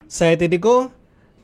Saya Tidiko.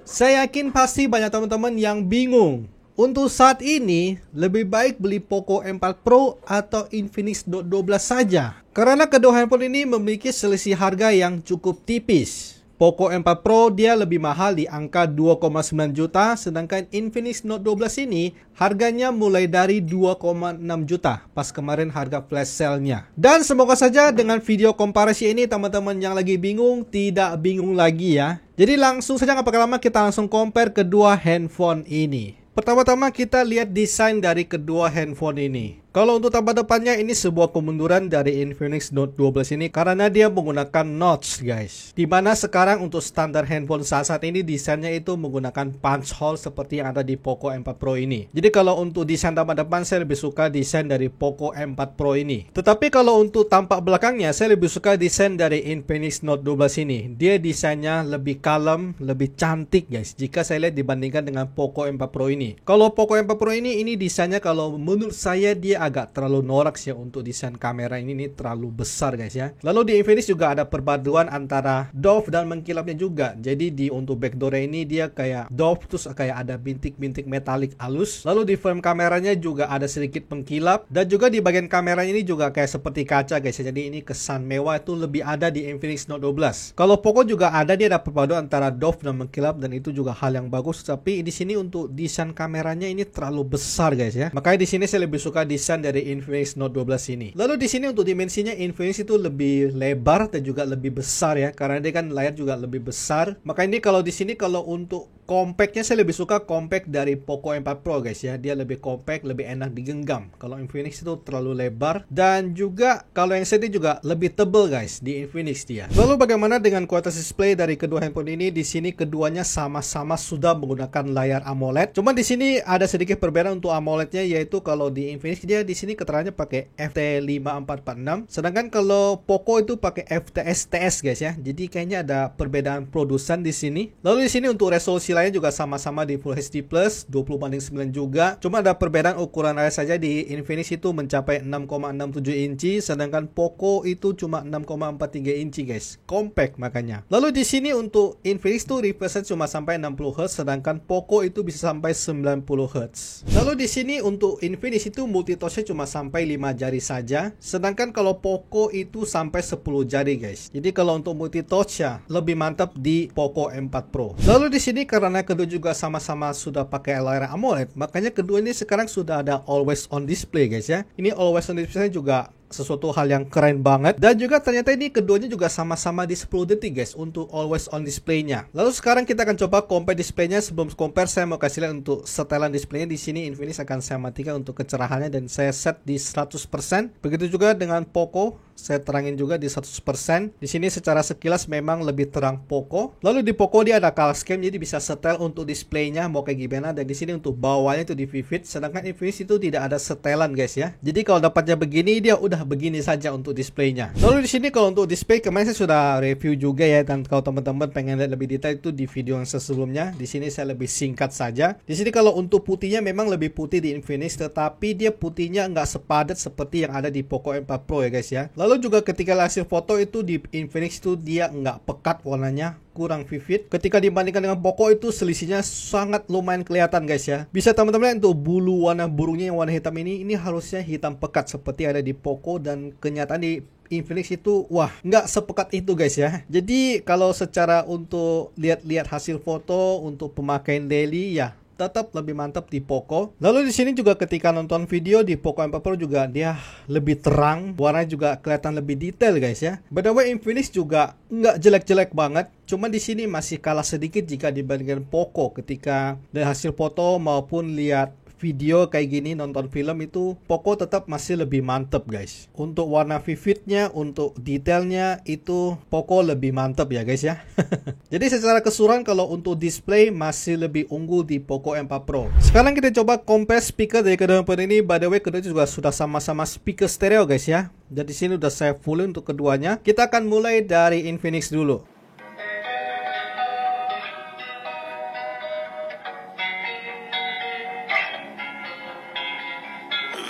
Saya yakin pasti banyak teman-teman yang bingung. Untuk saat ini, lebih baik beli Poco M4 Pro atau Infinix Note 12 saja. Karena kedua handphone ini memiliki selisih harga yang cukup tipis. Poco M4 Pro dia lebih mahal di angka 2,9 juta, sedangkan Infinix Note 12 ini harganya mulai dari 2,6 juta pas kemarin harga flash sale-nya. Dan semoga saja dengan video komparasi ini teman-teman yang lagi bingung tidak bingung lagi ya. Jadi langsung saja nggak pakai lama, kita langsung compare kedua handphone ini. Pertama-tama kita lihat desain dari kedua handphone ini. Kalau untuk tampak depannya ini sebuah kemunduran dari Infinix Note 12 ini karena dia menggunakan notch guys. Dimana sekarang untuk standar handphone saat ini desainnya itu menggunakan punch hole seperti yang ada di Poco M4 Pro ini. Jadi kalau untuk desain tampak depan saya lebih suka desain dari Poco M4 Pro ini. Tetapi kalau untuk tampak belakangnya saya lebih suka desain dari Infinix Note 12 ini. Dia desainnya lebih kalem, lebih cantik guys jika saya lihat dibandingkan dengan Poco M4 Pro ini. Kalau Poco M4 Pro ini desainnya kalau menurut saya dia agak terlalu norak ya untuk desain kamera ini terlalu besar guys ya. Lalu di Infinix juga ada perpaduan antara doff dan mengkilapnya juga. Jadi di untuk backdoor ini dia kayak doff terus kayak ada bintik-bintik metalik halus. Lalu di frame kameranya juga ada sedikit mengkilap dan juga di bagian kamera ini juga kayak seperti kaca guys ya. Jadi ini kesan mewah itu lebih ada di Infinix Note 12. Kalau Poco juga ada, dia ada perpaduan antara doff dan mengkilap dan itu juga hal yang bagus. Tapi di sini untuk desain kameranya ini terlalu besar guys ya. Makanya di sini saya lebih suka desain dari Infinix Note 12 ini. Lalu di sini untuk dimensinya Infinix itu lebih lebar dan juga lebih besar ya, karena dia kan layar juga lebih besar. Maka ini kalau di sini kalau untuk compactnya saya lebih suka compact dari Poco M4 Pro guys ya. Dia lebih compact, lebih enak digenggam. Kalau Infinix itu terlalu lebar dan juga kalau yang sedih juga lebih tebal guys di Infinix dia. Lalu bagaimana dengan kualitas display dari kedua handphone ini? Di sini keduanya sama-sama sudah menggunakan layar AMOLED. Cuma di sini ada sedikit perbedaan untuk AMOLED-nya, yaitu kalau di Infinix dia di sini keterangannya pakai FT5446, sedangkan kalau Poco itu pakai FTSTS guys ya. Jadi kayaknya ada perbedaan produsen di sini. Lalu di sini untuk resolusi lainnya juga sama-sama di Full HD Plus 20:9 juga. Cuma ada perbedaan ukuran layar saja. Di Infinix itu mencapai 6,67 inci, sedangkan Poco itu cuma 6,43 inci guys. Compact makanya. Lalu di sini untuk Infinix tuh refresh cuma sampai 60 Hz, sedangkan Poco itu bisa sampai 90 Hz. Lalu di sini untuk Infinix itu multitouch-nya cuma sampai 5 jari saja, sedangkan kalau Poco itu sampai 10 jari guys. Jadi kalau untuk multitouch ya lebih mantap di Poco M4 Pro. Lalu di sini karena kedua juga sama-sama sudah pakai layar AMOLED, makanya kedua ini sekarang sudah ada always on display guys ya. Ini always on display juga sesuatu hal yang keren banget. Dan juga ternyata ini keduanya juga sama-sama di 10 detik guys untuk always on display-nya. Lalu sekarang kita akan coba compare display-nya. Sebelum compare saya mau kasih lihat untuk setelan display-nya. Di sini Infinix akan saya matikan untuk kecerahannya dan saya set di 100%. Begitu juga dengan Poco, saya terangin juga di 100%. Di sini secara sekilas memang lebih terang Poco. Lalu di Poco dia ada color scheme, jadi bisa setel untuk display-nya mau kayak gimana. Dan di sini untuk bawahnya itu di vivid, sedangkan Infinix itu tidak ada setelan guys ya. Jadi kalau dapatnya begini dia udah begini saja untuk displaynya. Lalu di sini kalau untuk display kemarin saya sudah review juga ya, dan kalau teman-teman pengen lihat lebih detail itu di video yang sebelumnya. Di sini saya lebih singkat saja. Di sini kalau untuk putihnya memang lebih putih di Infinix, tetapi dia putihnya nggak sepadat seperti yang ada di Poco M4 Pro ya guys ya. Lalu juga ketika hasil foto itu di Infinix itu dia nggak pekat warnanya, kurang vivid. Ketika dibandingkan dengan Poco itu selisihnya sangat lumayan kelihatan guys ya. Bisa teman-teman untuk bulu warna burungnya yang warna hitam ini harusnya hitam pekat seperti ada di Poco, dan kenyataan di Infinix itu wah nggak sepekat itu guys ya. Jadi kalau secara untuk lihat-lihat hasil foto untuk pemakaian daily ya tetap lebih mantap di Poco. Lalu di sini juga ketika nonton video di Poco M4 Pro juga dia lebih terang, warnanya juga kelihatan lebih detail guys ya. By the way Infinix juga nggak jelek-jelek banget, cuma di sini masih kalah sedikit jika dibandingkan Poco ketika dari hasil foto maupun lihat video kayak gini, nonton film itu Poco tetap masih lebih mantep guys. Untuk warna vividnya, untuk detailnya itu Poco lebih mantep ya guys ya. Jadi secara keseluruhan kalau untuk display masih lebih unggul di Poco M4 Pro. Sekarang kita coba compare speaker dari kedua handphone ini. By the way kedua juga sudah sama-sama speaker stereo guys ya. Jadi sini udah saya full untuk keduanya. Kita akan mulai dari Infinix dulu.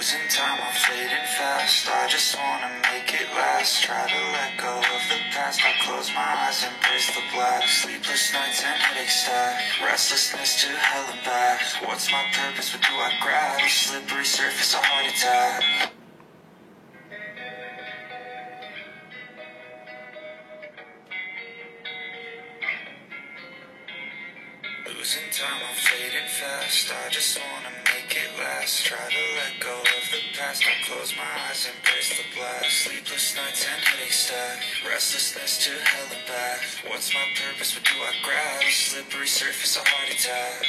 Losing time, I'm fading fast. I just wanna make it last. Try to let go of the past. I close my eyes, embrace the black. Sleepless nights and headaches stack. Restlessness to hell and back. What's my purpose? What do I grab? A slippery surface, a heart attack. Losing time, I'm fading fast. I just wanna make it last. Try to let go of the past. I close my eyes, embrace the black. Sleepless nights and headaches stack. Restlessness to hell and back. What's my purpose? What do I grab? A slippery surface, a heart attack.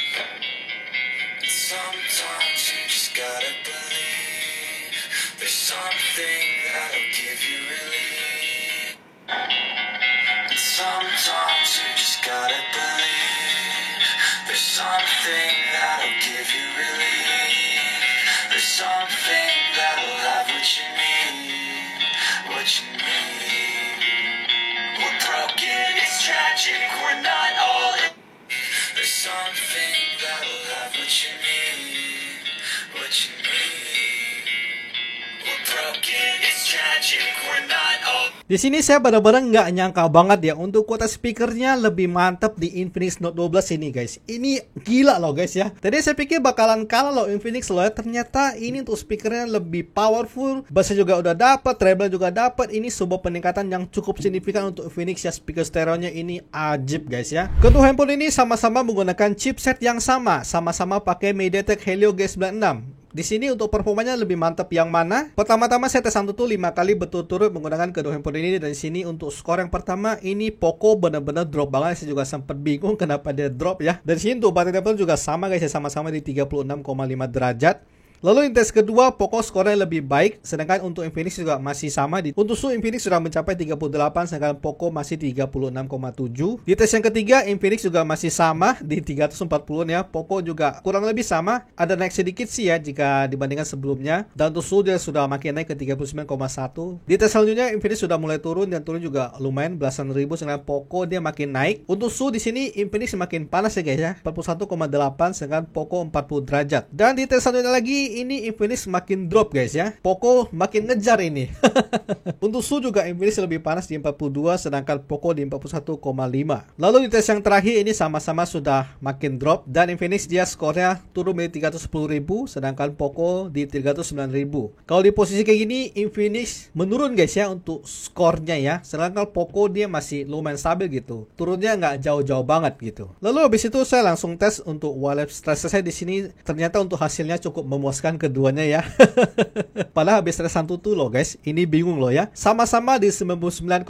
And sometimes you just gotta believe there's something that'll give you relief. And sometimes you just gotta believe there's something that'll give you relief. There's something that'll have what you need, what you need. We're broken, it's tragic, we're not all in. There's something that'll have what you need, what you need. We're broken, it's tragic, we're not all. Di sini saya benar-benar nggak nyangka banget ya untuk kuota speakernya lebih mantap di Infinix Note 12 ini guys. Ini gila loh guys ya. Tadi saya pikir bakalan kalah loh Infinix loh ya. Ternyata ini untuk speakernya lebih powerful. Bassnya juga udah dapat, treble juga dapat. Ini sebuah peningkatan yang cukup signifikan untuk Infinix ya. Speaker stereonya ini ajib guys ya. Kedua handphone ini sama-sama menggunakan chipset yang sama-sama pakai MediaTek Helio G96. Di sini untuk performanya lebih mantap yang mana? Pertama-tama saya tes Antutu 5 kali berturut-turut menggunakan kedua handphone ini. Dan di sini untuk skor yang pertama ini Poco benar-benar drop banget. Saya juga sempat bingung kenapa dia drop ya. Dan di sini untuk baterai level juga sama guys ya, sama-sama di 36,5 derajat. Lalu di tes kedua, Poco skornya lebih baik, sedangkan untuk Infinix juga masih sama. Untuk suhu Infinix sudah mencapai 38, sedangkan Poco masih 36,7. Di tes yang ketiga, Infinix juga masih sama di 340 ya. Poco juga kurang lebih sama, ada naik sedikit sih ya jika dibandingkan sebelumnya. Dan untuk suhu dia sudah makin naik ke 39,1. Di tes selanjutnya, Infinix sudah mulai turun dan turun juga lumayan belasan ribu, sedangkan Poco dia makin naik. Untuk suhu di sini Infinix makin panas ya guys ya, 41,8, sedangkan Poco 40 derajat. Dan di tes selanjutnya lagi ini Infinix makin drop guys ya. Poco makin ngejar ini. Untuk suhu juga Infinix lebih panas di 42, sedangkan Poco di 41,5. Lalu di tes yang terakhir ini sama-sama sudah makin drop, dan Infinix dia skornya turun menjadi 310.000, sedangkan Poco di 309.000. Kalau di posisi kayak gini Infinix menurun guys ya untuk skornya ya, sedangkan Poco dia masih lumayan stabil gitu. Turunnya nggak jauh-jauh banget gitu. Lalu habis itu saya langsung tes untuk wireless stress saya di sini. Ternyata untuk hasilnya cukup memuaskan keduanya ya. Padahal habis tes Antutu loh guys. Ini bingung loh ya. Sama-sama di 99,7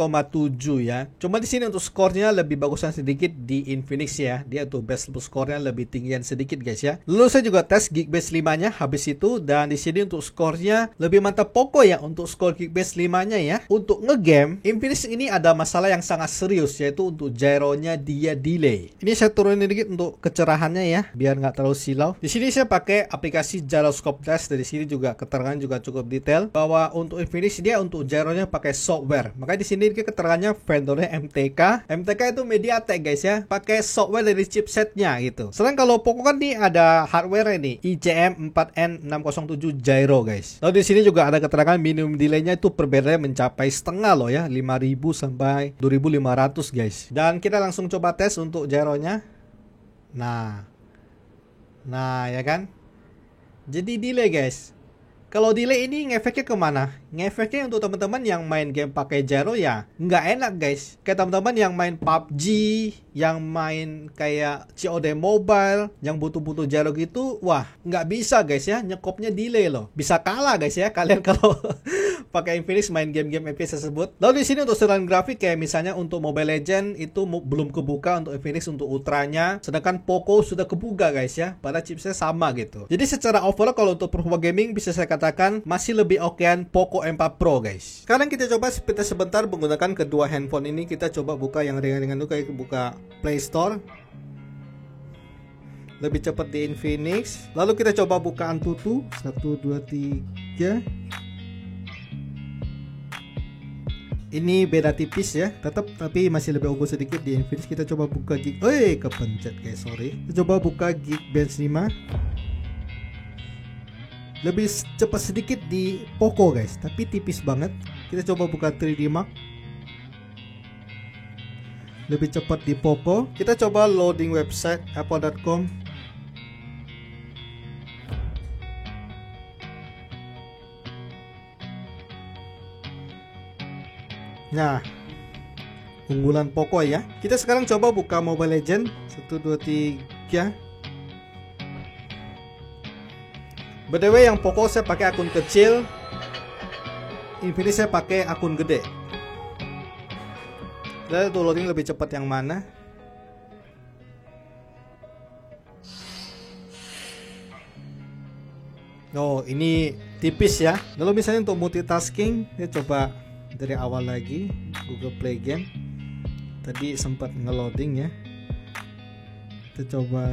ya. Cuma di sini untuk skornya lebih bagusan sedikit di Infinix ya. Dia untuk best skornya lebih tinggian sedikit guys ya. Lalu saya juga tes Geekbase 5-nya habis itu, dan di sini untuk skornya lebih mantap Poco ya untuk skor Geekbase 5-nya ya. Untuk ngegame, Infinix ini ada masalah yang sangat serius, yaitu untuk gyronya dia delay. Ini saya turunin dikit untuk kecerahannya ya, biar nggak terlalu silau. Di sini saya pakai aplikasi Gyroscope Test. Dari sini juga keterangan juga cukup detail bahwa untuk Infinix dia untuk gyronya pakai software. Makanya di sini keterangannya vendornya MTK. MTK itu MediaTek guys ya, pakai software dari chipsetnya gitu. Sedangkan kalau Poco kan nih ada hardware ini ICM 4N607 gyro guys. Lalu di sini juga ada keterangan minimum delaynya itu perbedaannya mencapai setengah loh ya, 5000 sampai 2500 guys. Dan kita langsung coba tes untuk gyronya. Nah ya kan, jadi delay guys. Kalau delay ini ngefeknya kemana? Ngefeknya untuk teman-teman yang main game pakai gyro ya nggak enak guys. Kayak teman-teman yang main PUBG, yang main kayak COD Mobile, yang butuh-butuh gyro gitu, wah nggak bisa guys ya, nyekopnya delay loh. Bisa kalah guys ya kalian kalau pakai Infinix main game-game FPS tersebut. Lalu di sini untuk setelan grafik kayak misalnya untuk Mobile Legend itu belum kebuka untuk Infinix untuk ultranya, sedangkan Poco sudah kebuka guys ya, pada chipsnya sama gitu. Jadi secara overall kalau untuk performa gaming bisa saya katakan masih lebih okean Poco M4 Pro guys. Sekarang kita coba kita sebentar menggunakan kedua handphone ini. Kita coba buka yang ringan-ringan dulu, kayak buka Play Store. Lebih cepat di Infinix. Lalu kita coba buka Antutu 1, 2, 3. Ini beda tipis ya, tetap tapi masih lebih unggul sedikit di Infinix. Kita coba buka kepencet guys, sorry. Kita coba buka Geekbench 5. Lebih cepat sedikit di Poco guys, tapi tipis banget. Kita coba buka 3D Mark. Lebih cepat di Poco. Kita coba loading website apple.com. Nah, unggulan Poco ya. Kita sekarang coba buka Mobile Legend 1 2 3. BTW yang Poco saya pakai akun kecil, Infinix saya pakai akun gede. Dan itu loading lebih cepat yang mana? Oh, ini tipis ya. Lalu misalnya untuk multitasking, saya coba dari awal lagi Google Play Game. Tadi sempat ngeloading ya. Kita coba.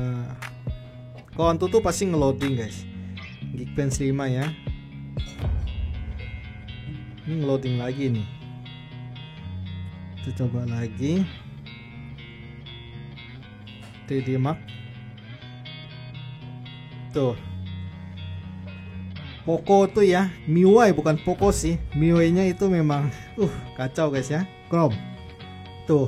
Kalau Antutu pasti ngeloading guys. Geekbench 5 ya. Ini ngeloading lagi nih. Kita coba lagi 3D Mark. Tuh, Poco tuh ya, MIUI bukan Poco sih. MIUI nya itu memang kacau guys ya. Chrome tuh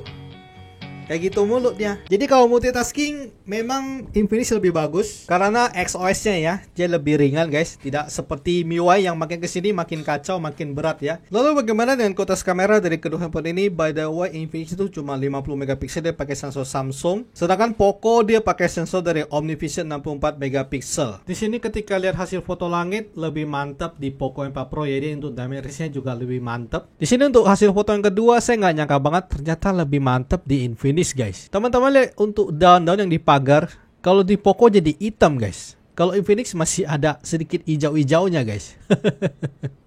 kayak gitu mulu dia. Jadi kalau multitasking memang Infinix lebih bagus karena XOS nya ya, dia lebih ringan guys. Tidak seperti MIUI yang makin kesini makin kacau, makin berat ya. Lalu bagaimana dengan kualitas kamera dari kedua handphone ini? By the way, Infinix itu cuma 50 megapiksel, dia pakai sensor Samsung. Sedangkan Poco dia pakai sensor dari OmniVision 64 megapiksel. Di sini ketika lihat hasil foto langit lebih mantap di Poco M4 Pro, jadi untuk dynamic range-nya juga lebih mantap. Di sini untuk hasil foto yang kedua saya nggak nyangka banget ternyata lebih mantap di Infinix guys. Teman-teman lihat untuk daun-daun yang di pagar, kalau di Poco jadi hitam guys. Kalau Infinix masih ada sedikit hijau-hijaunya guys.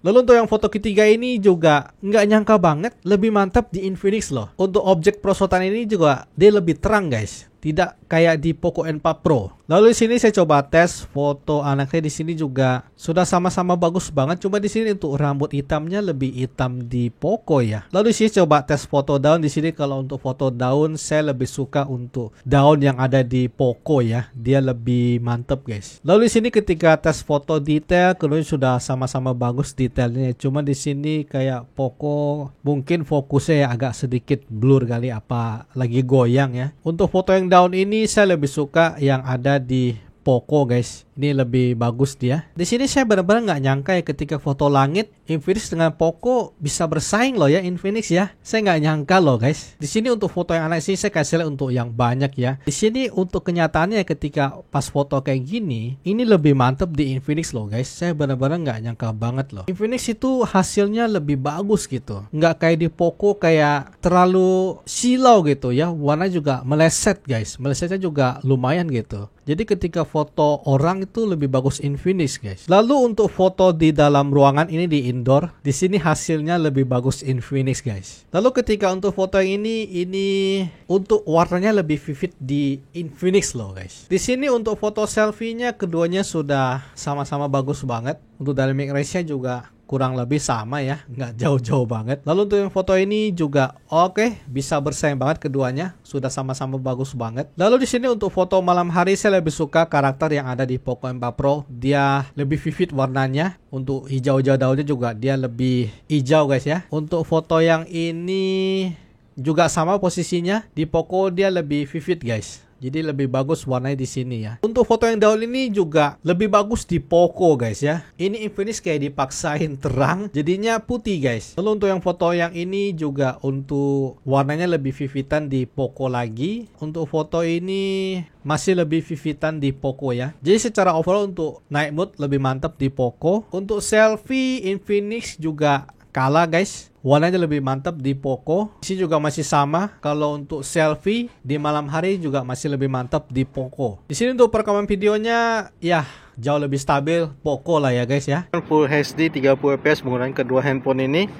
Lalu untuk yang foto ketiga ini juga nggak nyangka banget lebih mantap di Infinix loh. Untuk objek perosotan ini juga dia lebih terang guys. Tidak kayak di Poco N4 Pro. Lalu di sini saya coba tes foto anaknya, di sini juga sudah sama-sama bagus banget. Cuma di sini untuk rambut hitamnya lebih hitam di Poco ya. Lalu di sini coba tes foto daun. Di sini kalau untuk foto daun saya lebih suka untuk daun yang ada di Poco ya. Dia lebih mantep guys. Lalu di sini ketika tes foto detail, kemudian sudah sama-sama bagus detailnya. Cuma di sini kayak Poco mungkin fokusnya ya agak sedikit blur kali, apa lagi goyang ya. Untuk foto yang daun ini saya lebih suka yang ada di Poco guys. Ini lebih bagus dia. Di sini saya benar-benar nggak nyangka ya ketika foto langit Infinix dengan Poco bisa bersaing loh ya Infinix ya. Saya nggak nyangka loh guys. Di sini untuk foto yang anak sih saya kasih lihat untuk yang banyak ya. Di sini untuk kenyataannya ketika pas foto kayak gini, ini lebih mantep di Infinix loh guys. Saya benar-benar nggak nyangka banget loh. Infinix itu hasilnya lebih bagus gitu. Nggak kayak di Poco kayak terlalu silau gitu ya. Warna juga meleset guys. Melesetnya juga lumayan gitu. Jadi ketika foto orang itu lebih bagus Infinix guys. Lalu untuk foto di dalam ruangan ini di indoor, di sini hasilnya lebih bagus Infinix guys. Lalu ketika untuk foto yang ini untuk warnanya lebih vivid di Infinix loh guys. Di sini untuk foto selfie-nya keduanya sudah sama-sama bagus banget. Untuk dynamic range-nya juga kurang lebih sama ya, nggak jauh-jauh banget. Lalu untuk yang foto ini juga oke, bisa bersaing banget keduanya, sudah sama-sama bagus banget. Lalu di sini untuk foto malam hari saya lebih suka karakter yang ada di Poco M4 Pro, dia lebih vivid warnanya. Untuk hijau-hijau daunnya juga dia lebih hijau guys ya. Untuk foto yang ini juga sama posisinya, di Poco dia lebih vivid guys. Jadi lebih bagus warnanya di sini ya. Untuk foto yang daun ini juga lebih bagus di Poco guys ya. Ini Infinix kayak dipaksain terang, jadinya putih guys. Lalu untuk yang foto yang ini juga untuk warnanya lebih vividan di Poco lagi. Untuk foto ini masih lebih vividan di Poco ya. Jadi secara overall untuk night mode lebih mantap di Poco. Untuk selfie Infinix juga kalah guys. Warnanya lebih mantap di Poco. Di sini juga masih sama. Kalau untuk selfie di malam hari juga masih lebih mantap di Poco. Di sini untuk perekaman videonya ya jauh lebih stabil Poco lah ya guys ya. Full HD 30 fps menggunakan kedua handphone ini.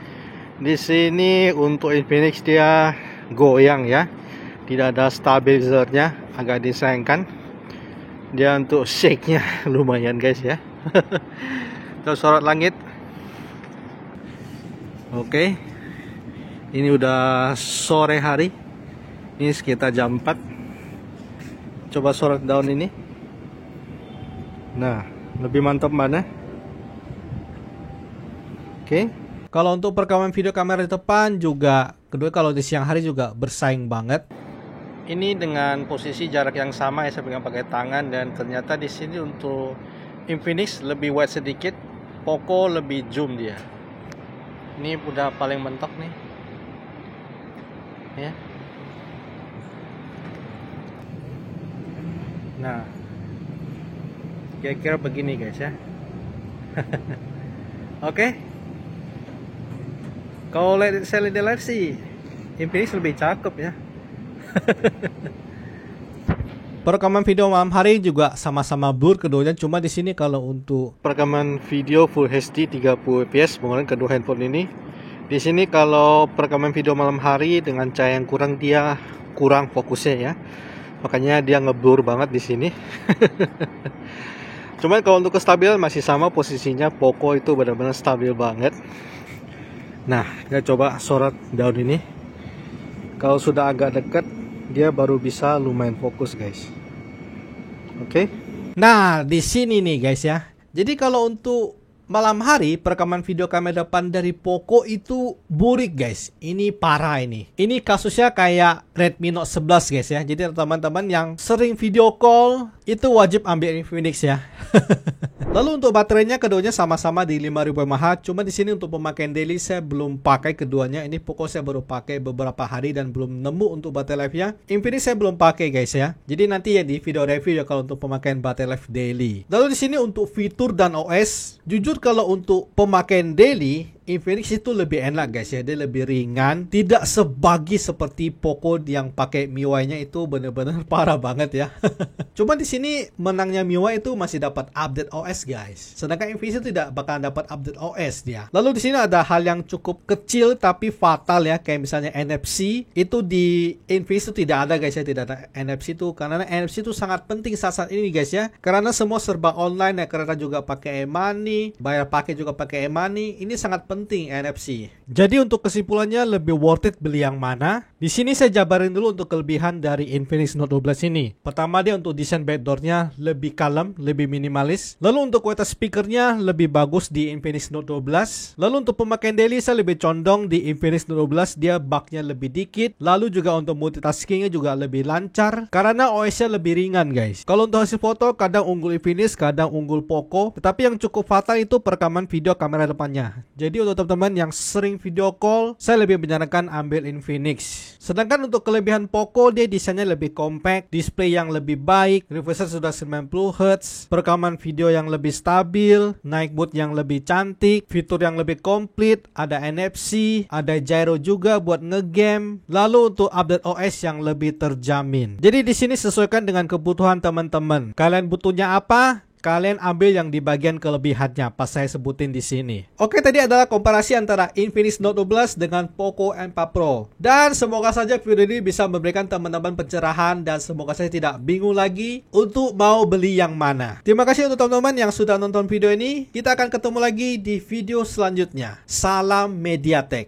Di sini untuk Infinix dia goyang ya. Tidak ada stabilizernya, agak disayangkan. Dia untuk shake-nya lumayan guys ya. Terus sorot langit. Oke, ini udah sore hari. Ini sekitar jam 4. Coba sorot daun ini. Nah, lebih mantap mana? Oke, Kalau untuk perekaman video kamera di depan juga, kedua kalau di siang hari juga bersaing banget. Ini dengan posisi jarak yang sama ya, saya pegang pakai tangan, dan ternyata di sini untuk Infinix lebih wide sedikit, Poco lebih zoom dia. Ini udah paling mentok nih. Ya. Nah, kira-kira begini guys ya. Oke. Kalau saya lihat sih Infinix lebih cakep ya. Perekaman video malam hari juga sama-sama blur keduanya, cuma di sini kalau untuk perekaman video Full HD 30 fps menggunakan kedua handphone ini, di sini kalau perekaman video malam hari dengan cahaya yang kurang, dia kurang fokusnya ya. Makanya dia ngeblur banget di sini. Cuman kalau untuk kestabilan masih sama posisinya, Poco itu benar-benar stabil banget. Nah, kita coba sorot daun ini. Kalau sudah agak dekat, dia baru bisa lumayan fokus guys. Oke. Nah, di sini nih guys ya. Jadi kalau untuk malam hari perekaman video kamera depan dari Poco itu burik guys. Ini parah ini. Ini kasusnya kayak Redmi Note 11 guys ya. Jadi teman-teman yang sering video call itu wajib ambil Infinix ya. Lalu untuk baterainya keduanya sama-sama di 5000 mAh. Cuma di sini untuk pemakaian daily saya belum pakai keduanya. Ini Poco saya baru pakai beberapa hari dan belum nemu untuk baterai life-nya. Infinix saya belum pakai guys ya. Jadi nanti ya di video review ya kalau untuk pemakaian baterai life daily. Lalu di sini untuk fitur dan OS, jujur kalau untuk pemakaian daily Infinix itu lebih enak guys ya, dia lebih ringan, tidak sebagi seperti Poco yang pakai MIUI-nya itu benar-benar parah banget ya. Cuma di sini menangnya MIUI itu masih dapat update OS guys, sedangkan Infinix itu tidak bakalan dapat update OS dia. Lalu di sini ada hal yang cukup kecil tapi fatal ya, kayak misalnya NFC itu di Infinix itu tidak ada guys ya, tidak ada NFC itu, karena NFC itu sangat penting saat ini guys ya, karena semua serba online ya, karena juga pakai e-money, bayar pakai juga pakai e-money, ini sangat penting NFC. Jadi untuk kesimpulannya lebih worth it beli yang mana? Di sini saya jabarin dulu untuk kelebihan dari Infinix Note 12 ini. Pertama, dia untuk desain backdoornya lebih kalem, lebih minimalis. Lalu untuk kualitas speakernya lebih bagus di Infinix Note 12. Lalu untuk pemakaian daily saya lebih condong di Infinix Note 12, dia bugnya lebih dikit. Lalu juga untuk multitaskingnya juga lebih lancar karena OS-nya lebih ringan guys. Kalau untuk hasil foto kadang unggul Infinix, kadang unggul Poco. Tetapi yang cukup fatal itu perekaman video kamera depannya. Jadi untuk teman-teman yang sering video call, saya lebih menyarankan ambil Infinix. Sedangkan untuk kelebihan Poco, dia desainnya lebih compact, display yang lebih baik, refresh rate sudah 90Hz, perekaman video yang lebih stabil, night mode yang lebih cantik, fitur yang lebih komplit, ada NFC, ada gyro juga buat ngegame, lalu untuk update OS yang lebih terjamin. Jadi di sini sesuaikan dengan kebutuhan teman-teman. Kalian butuhnya apa? Kalian ambil yang di bagian kelebihannya pas saya sebutin di sini. Oke, tadi adalah komparasi antara Infinix Note 12 dengan Poco M4 Pro. Dan semoga saja video ini bisa memberikan teman-teman pencerahan dan semoga saya tidak bingung lagi untuk mau beli yang mana. Terima kasih untuk teman-teman yang sudah nonton video ini. Kita akan ketemu lagi di video selanjutnya. Salam MediaTek.